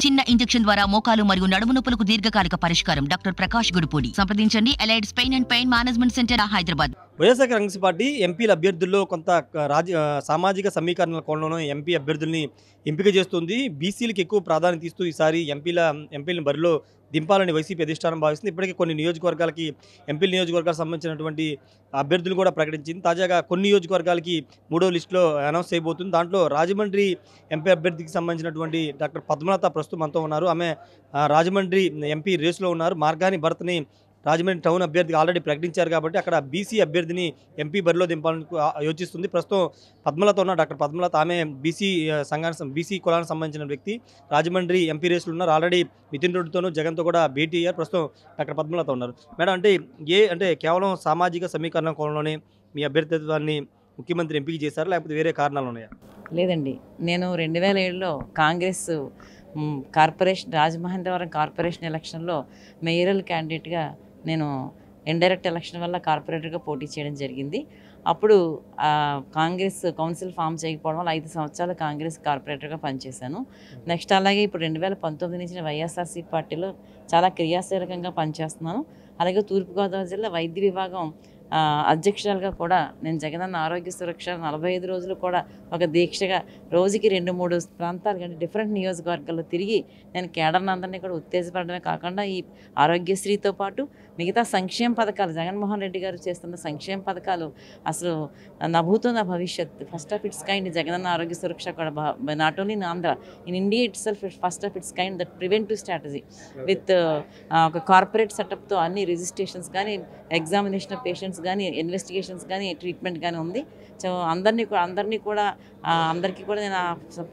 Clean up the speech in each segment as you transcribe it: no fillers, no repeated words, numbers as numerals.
చిన్న ఇంజెక్షన్ ద్వారా మోకాలు మరియు నడుము నొప్పులకు దీర్ఘకాలిక పరిష్కారం. డాక్టర్ ప్రకాష్ గుడిపూడి. సంప్రదించండి. ఎలైడ్స్ pain and pain management centre, Hyderabad. YSR Congress party ఎంపీల అభ్యర్థుల్లో కొంత సామాజిక సమీకరణల కోణంలో ఎంపీ అభ్యర్థుల్ని ఎంపిక చేస్తుంది. బీసీలకు ఎక్కువ ప్రాధాన్యత ఇస్తూ ఈసారి ఎంపీలను బరిలో దింపాలని వైసీపీ అధిష్టానం భావిస్తుంది. ఇప్పటికే కొన్ని నియోజకవర్గాలకి ఎంపీల నియోజకవర్గాలకు సంబంధించినటువంటి అభ్యర్థులు కూడా ప్రకటించింది. తాజాగా కొన్ని నియోజకవర్గాలకి 3వ లిస్టులో అనౌన్స్ చేయబోతుంది. దాంట్లో రాజమండ్రి ఎంపీ అభ్యర్థికి సంబంధించినటువంటి డాక్టర్ పద్మలత ప్రస్తుతం మనతో ఉన్నారు. ఆమె రాజమండ్రి ఎంపీ రేసులో ఉన్నారు. మార్గాని భరత్ని రాజమండ్రి టౌన్ అభ్యర్థికి ఆల్రెడీ ప్రకటించారు కాబట్టి అక్కడ బీసీ అభ్యర్థిని ఎంపీ బరిలో దింపాలని యోచిస్తుంది. ప్రస్తుతం పద్మలత ఉన్న డాక్టర్ పద్మలత, ఆమె బీసీ కులానికి సంబంధించిన వ్యక్తి. రాజమండ్రి ఎంపీ రేసులు ఉన్నారు. ఆల్రెడీ నితిన్ రెడ్డితోనూ జగన్తో కూడా భేటీ అయ్యారు. ప్రస్తుతం డాక్టర్ పద్మలత ఉన్నారు. మేడం, అంటే కేవలం సామాజిక సమీకరణ కోణంలోనే మీ అభ్యర్థిత్వాన్ని ముఖ్యమంత్రి ఎంపిక చేశారా, లేకపోతే వేరే కారణాలు ఉన్నాయా? లేదండి, నేను 2007లో కాంగ్రెస్ కార్పొరేషన్ రాజమహేంద్రవరం కార్పొరేషన్ ఎలక్షన్లో మేయరల్ క్యాండిడేట్గా నేను ఇండైరెక్ట్ ఎలక్షన్ వల్ల కార్పొరేటర్గా పోటీ చేయడం జరిగింది. అప్పుడు కాంగ్రెస్ కౌన్సిల్ ఫామ్ చేయకపోవడం వల్ల 5 సంవత్సరాలు కాంగ్రెస్ కార్పొరేటర్గా పనిచేశాను. నెక్స్ట్ అలాగే ఇప్పుడు 2019 నుంచి వైఎస్ఆర్సీ పార్టీలో చాలా క్రియాశీలకంగా పనిచేస్తున్నాను. అలాగే తూర్పుగోదావరి జిల్లా వైద్య విభాగం అధ్యక్షురాలుగా కూడా నేను జగనన్న ఆరోగ్య సురక్ష 45 రోజులు కూడా ఒక దీక్షగా రోజుకి 2-3 ప్రాంతాలు కానీ డిఫరెంట్ నియోజకవర్గాల్లో తిరిగి నేను కేడర్ని అందరినీ కూడా ఉత్తేజపడమే కాకుండా ఈ ఆరోగ్యశ్రీతో పాటు మిగతా సంక్షేమ పథకాలు జగన్మోహన్ రెడ్డి గారు చేస్తున్న సంక్షేమ పథకాలు అసలు నభూతో నా భవిష్యత్ first of it's kind Jagananna ఆరోగ్య సురక్ష కూడా not only in Andhra, in India it self first of it's kind that preventive strategy with ఒక కార్పొరేట్ సెటప్తో అన్ని రిజిస్ట్రేషన్స్ కానీ ఎగ్జామినేషన్ ఆఫ్ పేషెంట్స్ కానీ ఇన్వెస్టిగేషన్స్ కానీ ట్రీట్మెంట్ కానీ ఉంది. సో అందరికీ కూడా నేను ఆ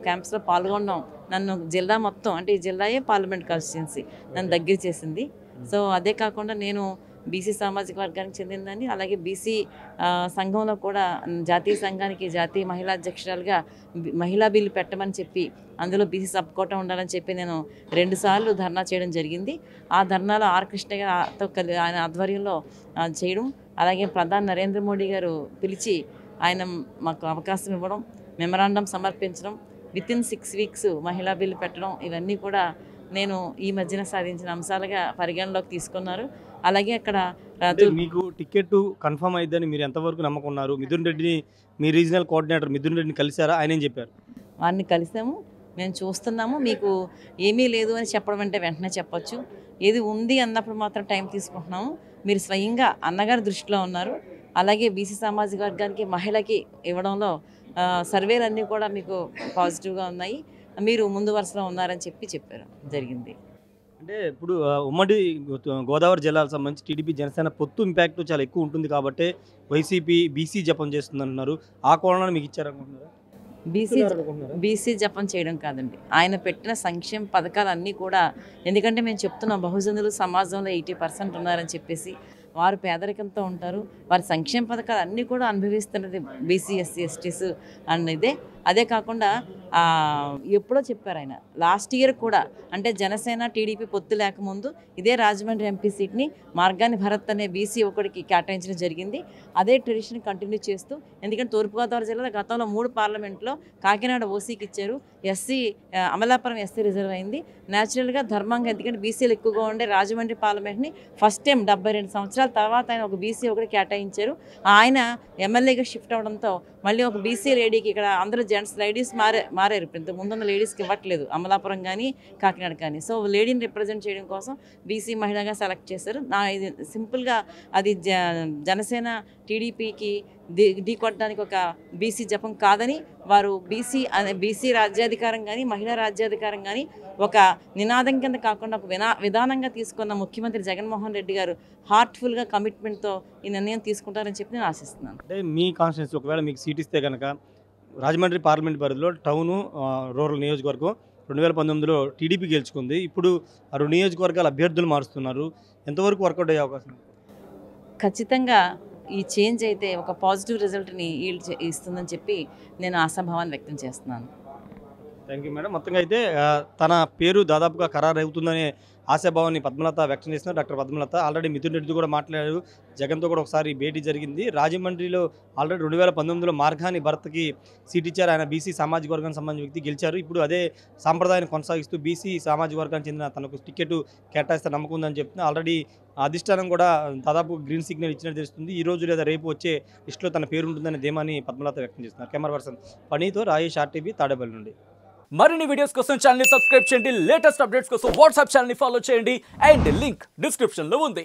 క్యాంప్స్లో పాల్గొనడం నన్ను జిల్లా మొత్తం అంటే ఈ జిల్లాయే పార్లమెంట్ కాన్స్టిట్యున్సీ నన్ను దగ్గర చేసింది. సో అదే కాకుండా నేను బీసీ సామాజిక వర్గానికి చెందిందని, అలాగే బీసీ సంఘంలో కూడా జాతీయ సంఘానికి జాతీయ మహిళా అధ్యక్షురాలుగా మహిళా బిల్లు పెట్టమని చెప్పి అందులో బీసీ సబ్ కోటా ఉండాలని చెప్పి నేను 2 సార్లు ధర్నా చేయడం జరిగింది. ఆ ధర్నాలో ఆర్ కృష్ణ గారితో ఆయన ఆధ్వర్యంలో చేయడం, అలాగే ప్రధాని నరేంద్ర మోడీ గారు పిలిచి ఆయన మాకు అవకాశం ఇవ్వడం, మెమరాండం సమర్పించడం, వితిన్ 6 వీక్స్ మహిళా బిల్లు పెట్టడం, ఇవన్నీ కూడా నేను ఈ మధ్యన సాధించిన అంశాలుగా పరిగణలోకి తీసుకున్నారు. అలాగే అక్కడ మీకు టికెట్ కన్ఫర్మ్ అయిద్దని మీరు ఎంతవరకు నమ్మకున్నారు? మిథున్ రెడ్డిని, మీ రీజనల్ కోఆర్డినేటర్ మిథున్ రెడ్డిని కలిశారా? ఆయన ఏం చెప్పారు? వారిని కలిసాము, మేము చూస్తున్నాము. మీకు ఏమీ లేదు అని చెప్పడం అంటే వెంటనే చెప్పొచ్చు, ఏది ఉంది అన్నప్పుడు మాత్రం టైం తీసుకుంటున్నాము. మీరు స్వయంగా అన్నగారు దృష్టిలో ఉన్నారు. అలాగే బీసీ సామాజిక వర్గానికి మహిళకి ఇవ్వడంలో సర్వేలన్నీ కూడా మీకు పాజిటివ్గా ఉన్నాయి, మీరు ముందు వరుసలో ఉన్నారని చెప్పారు జరిగింది. అంటే ఇప్పుడు ఉమ్మడి గోదావరి జిల్లాలకు సంబంధించి టీడీపీ జనసేన పొత్తు ఇంపాక్ట్ చాలా ఎక్కువ ఉంటుంది కాబట్టి వైసీపీ బీసీ జపం చేస్తుందంటున్నారు. ఆ కోణాన్ని మీకు ఇచ్చారనుకుంటున్నారా? బీసీ జపం చేయడం కాదండి, ఆయన పెట్టిన సంక్షేమ పథకాలన్నీ కూడా, ఎందుకంటే మేము చెప్తున్నాం బహుజనులు సమాజంలో 80% ఉన్నారని చెప్పేసి, వారు పేదరికంతో ఉంటారు, వారి సంక్షేమ పథకాలు అన్నీ కూడా అనుభవిస్తున్నది బీసీ ఎస్సీ ఎస్టీస్ అన్నదే. అదే కాకుండా ఎప్పుడో చెప్పారు ఆయన లాస్ట్ ఇయర్ కూడా, అంటే జనసేన టీడీపీ పొత్తు లేకముందు ఇదే రాజమండ్రి ఎంపీ సీట్ని మార్గాని భరత్ అనే బీసీ ఒకరికి కేటాయించడం జరిగింది. అదే ట్రెడిషన్ కంటిన్యూ చేస్తూ, ఎందుకంటే తూర్పుగోదావరి జిల్లాలో గతంలో 3 పార్లమెంట్లో కాకినాడ ఓసీకి ఇచ్చారు, అమలాపురం ఎస్సీ రిజర్వ్ అయింది. న్యాచురల్గా ధర్మంగా, ఎందుకంటే బీసీలు ఎక్కువగా ఉండే రాజమండ్రి పార్లమెంట్ని ఫస్ట్ టైం 72 సంవత్సరాల తర్వాత ఆయన ఒక బీసీ ఒకటి కేటాయించారు. ఆయన ఎమ్మెల్యేగా షిఫ్ట్ అవడంతో మళ్ళీ ఒక బీసీ లేడీకి, ఇక్కడ అందరూ జెంట్స్ లేడీస్ మారారు, ఇంత ముందున్న లేడీస్కి ఇవ్వట్లేదు అమలాపురం కానీ కాకినాడ కానీ. సో లేడీని రిప్రజెంట్ చేయడం కోసం బీసీ మహిళగా సెలెక్ట్ చేశారు. ఇది సింపుల్గా అది జనసేన టీడీపీకి ఢీకొట్టడానికి ఒక బీసీ జపం కాదని, వారు బీసీ రాజ్యాధికారం కానీ మహిళా రాజ్యాధికారం కానీ ఒక నినాదం కింద కాకుండా ఒక విధానంగా తీసుకున్న ముఖ్యమంత్రి జగన్మోహన్ రెడ్డి గారు హార్ట్ఫుల్గా కమిట్మెంట్తో ఈ నిర్ణయం తీసుకుంటారని చెప్పి నేను ఆశిస్తున్నాను. అంటే మీ కాన్స్టిట్యున్సీ ఒకవేళ మీకు సీట్ ఇస్తే కనుక రాజమండ్రి పార్లమెంట్ పరిధిలో టౌను రూరల్ నియోజకవర్గం 2019లో టీడీపీ గెలుచుకుంది. ఇప్పుడు ఆ 2 నియోజకవర్గాల అభ్యర్థులు మారుస్తున్నారు. ఎంతవరకు వర్కౌట్ అయ్యే అవకాశం? ఖచ్చితంగా ఈ చేంజ్ అయితే ఒక పాజిటివ్ రిజల్ట్ని ఇస్తుందని చెప్పి నేను ఆశాభావాన్ని వ్యక్తం చేస్తున్నాను. Thank you madam. మొత్తంగా అయితే తన పేరు దాదాపుగా ఖరారు అవుతుందనే ఆశాభావాన్ని పద్మలత వ్యక్తం చేస్తున్నారు. డాక్టర్ పద్మలత ఆల్రెడీ మిథున్ రెడ్డితో కూడా మాట్లాడారు. జగన్తో కూడా ఒకసారి భేటీ జరిగింది. రాజమండ్రిలో ఆల్రెడీ 2019లో మార్గాని భరత్కి సీట్ ఇచ్చారు. ఆయన బీసీ సామాజిక వర్గానికి సంబంధించిన వ్యక్తి గెలిచారు. ఇప్పుడు అదే సాంప్రదాయాన్ని కొనసాగిస్తూ బీసీ సామాజిక వర్గానికి చెందిన తనకు టికెట్ కేటాయిస్తే నమ్మకం ఉందని చెప్తున్నారు. ఆల్రెడీ అధిష్టానం కూడా దాదాపు గ్రీన్ సిగ్నల్ ఇచ్చినట్టు తెలుస్తుంది. ఈ రోజు లేదా రేపు వచ్చే లిస్టులో తన పేరు ఉంటుందనే ధీమాని పద్మలత వ్యక్తం చేస్తున్నారు. Camera person పనీతో Rayesh RTV Tadepalli నుండి. మరిన్ని వీడియోస్ కోసం ఛానల్ ని సబ్స్క్రైబ్ చేయండి. లేటెస్ట్ అప్డేట్స్ కోసం వాట్సాప్ ఛానల్ ని ఫాలో చేయండి. అండ్ లింక్ డిస్క్రిప్షన్ లో ఉంది.